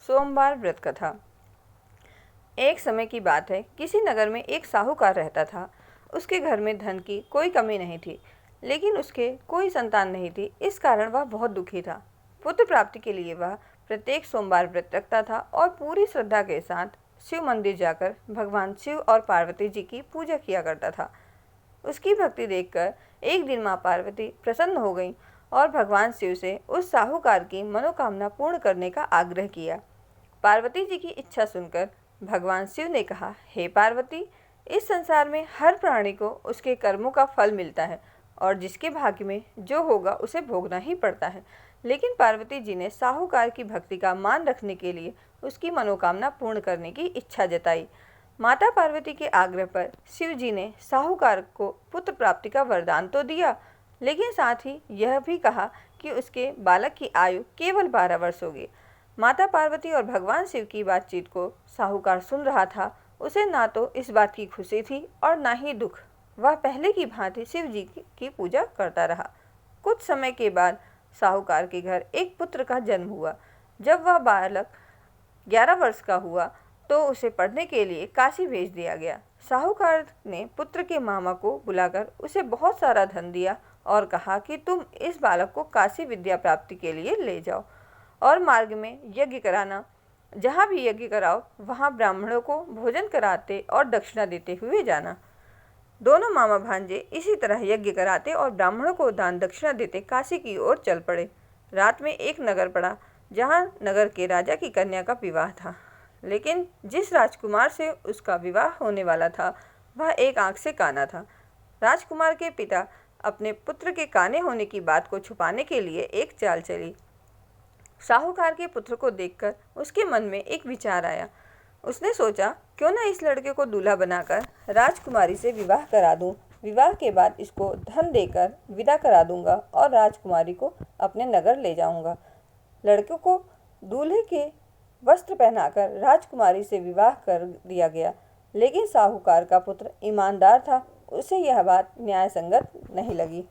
सोमवार व्रत कथा। एक समय की बात है, किसी नगर में एक साहूकार रहता था। उसके घर में धन की कोई कमी नहीं थी, लेकिन उसके कोई संतान नहीं थी। इस कारण वह बहुत दुखी था। पुत्र प्राप्ति के लिए वह प्रत्येक सोमवार व्रत रखता था और पूरी श्रद्धा के साथ शिव मंदिर जाकर भगवान शिव और पार्वती जी की पूजा किया करता था। उसकी भक्ति देखकर एक दिन माँ पार्वती प्रसन्न हो गईं और भगवान शिव से उस साहूकार की मनोकामना पूर्ण करने का आग्रह किया। पार्वती जी की इच्छा सुनकर भगवान शिव ने कहा, हे पार्वती, इस संसार में हर प्राणी को उसके कर्मों का फल मिलता है और जिसके भाग्य में जो होगा उसे भोगना ही पड़ता है। लेकिन पार्वती जी ने साहूकार की भक्ति का मान रखने के लिए उसकी मनोकामना पूर्ण करने की इच्छा जताई। माता पार्वती के आग्रह पर शिव जी ने साहूकार को पुत्र प्राप्ति का वरदान तो दिया, लेकिन साथ ही यह भी कहा कि उसके बालक की आयु केवल 12 वर्ष होगी। माता पार्वती और भगवान शिव की बातचीत को साहूकार सुन रहा था। उसे ना तो इस बात की खुशी थी और ना ही दुख। वह पहले की भांति शिव जी की पूजा करता रहा। कुछ समय के बाद साहूकार के घर एक पुत्र का जन्म हुआ। जब वह बालक 11 वर्ष का हुआ तो उसे पढ़ने के लिए काशी भेज दिया गया। साहूकार ने पुत्र के मामा को बुलाकर उसे बहुत सारा धन दिया और कहा कि तुम इस बालक को काशी विद्या प्राप्ति के लिए ले जाओ और मार्ग में यज्ञ कराना। जहाँ भी यज्ञ कराओ वहाँ ब्राह्मणों को भोजन कराते और दक्षिणा देते हुए जाना। दोनों मामा भांजे इसी तरह यज्ञ कराते और ब्राह्मणों को दान दक्षिणा देते काशी की ओर चल पड़े। रात में एक नगर पड़ा जहाँ नगर के राजा की कन्या का विवाह था, लेकिन जिस राजकुमार से उसका विवाह होने वाला था वह एक आंख से काना था। राजकुमार के पिता अपने पुत्र के काने होने की बात को छुपाने के लिए एक चाल चली। साहूकार के पुत्र को देखकर उसके मन में एक विचार आया। उसने सोचा, क्यों न इस लड़के को दूल्हा बनाकर राजकुमारी से विवाह करा दूं। विवाह के बाद इसको धन देकर विदा करा दूंगा और राजकुमारी को अपने नगर ले जाऊंगा। लड़के को दूल्हे के वस्त्र पहनाकर राजकुमारी से विवाह कर दिया गया, लेकिन साहूकार का पुत्र ईमानदार था। उसे यह बात न्याय संगत नहीं लगी।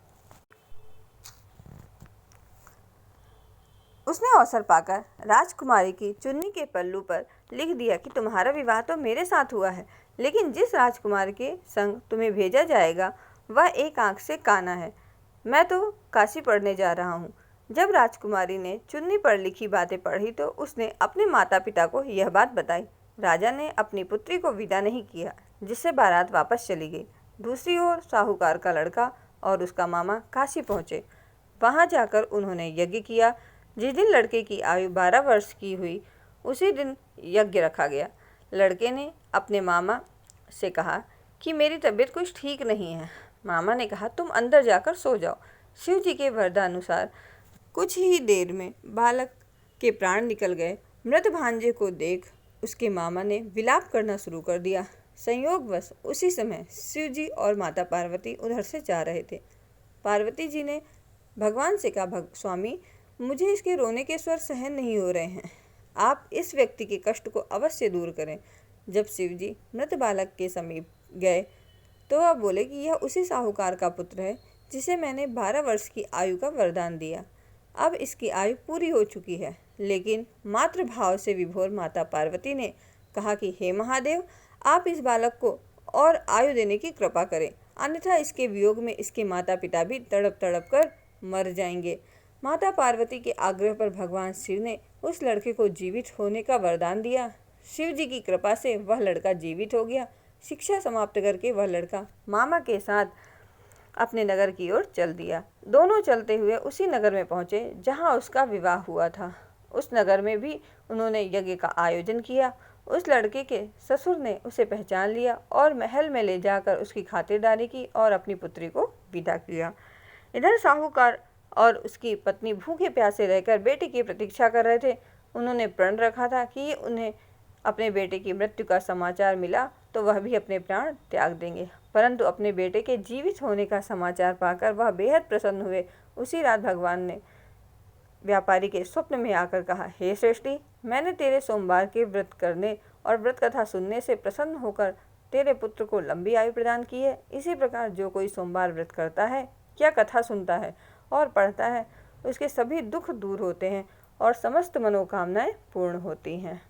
उसने अवसर पाकर राजकुमारी की चुन्नी के पल्लू पर लिख दिया कि तुम्हारा विवाह तो मेरे साथ हुआ है, लेकिन जिस राजकुमार के संग तुम्हें भेजा जाएगा वह एक आंख से काना है। मैं तो काशी पढ़ने जा रहा हूँ। जब राजकुमारी ने चुन्नी पर लिखी बातें पढ़ी तो उसने अपने माता पिता को यह बात बताई। राजा ने अपनी पुत्री को विदा नहीं किया, जिससे बारात वापस चली गई। दूसरी ओर साहूकार का लड़का और उसका मामा काशी पहुँचे। वहाँ जाकर उन्होंने यज्ञ किया। जिस दिन लड़के की आयु 12 वर्ष की हुई उसी दिन यज्ञ रखा गया। लड़के ने अपने मामा से कहा कि मेरी तबीयत कुछ ठीक नहीं है। मामा ने कहा, तुम अंदर जाकर सो जाओ। शिव जी के वरदानुसार कुछ ही देर में बालक के प्राण निकल गए। मृत भांजे को देख उसके मामा ने विलाप करना शुरू कर दिया। संयोगवश उसी समय शिव जी और माता पार्वती उधर से जा रहे थे। पार्वती जी ने भगवान से कहा, स्वामी, मुझे इसके रोने के स्वर सहन नहीं हो रहे हैं। आप इस व्यक्ति के कष्ट को अवश्य दूर करें। जब शिव जी मृत बालक के समीप गए तो वह बोले कि यह उसी साहूकार का पुत्र है जिसे मैंने 12 वर्ष की आयु का वरदान दिया। अब इसकी आयु पूरी हो चुकी है। लेकिन मातृ भाव से विभोर माता पार्वती ने कहा कि हे महादेव, आप इस बालक को और आयु देने की कृपा करें, अन्यथा इसके वियोग में इसके माता पिता भी तड़प तड़प कर मर जाएंगे। माता पार्वती के आग्रह पर भगवान शिव ने उस लड़के को जीवित होने का वरदान दिया। शिव जी की कृपा से वह लड़का जीवित हो गया। शिक्षा समाप्त करके वह लड़का मामा के साथ अपने नगर की ओर चल दिया। दोनों चलते हुए उसी नगर में पहुंचे जहां उसका विवाह हुआ था। उस नगर में भी उन्होंने यज्ञ का आयोजन किया। उस लड़के के ससुर ने उसे पहचान लिया और महल में ले जाकर उसकी खातिरदारी की और अपनी पुत्री को विदा किया। इधर साहूकार और उसकी पत्नी भूखे प्यासे रहकर बेटे की प्रतीक्षा कर रहे थे। उन्होंने प्रण रखा था कि उन्हें अपने बेटे की मृत्यु का समाचार मिला तो वह भी अपने प्राण त्याग देंगे, परंतु अपने बेटे के जीवित होने का समाचार पाकर वह बेहद प्रसन्न हुए। उसी रात भगवान ने व्यापारी के स्वप्न में आकर कहा, हे श्रेष्ठी, मैंने तेरे सोमवार के व्रत करने और व्रत कथा सुनने से प्रसन्न होकर तेरे पुत्र को लंबी आयु प्रदान की है। इसी प्रकार जो कोई सोमवार व्रत करता है या कथा सुनता है और पढ़ता है, उसके सभी दुख दूर होते हैं और समस्त मनोकामनाएं पूर्ण होती हैं।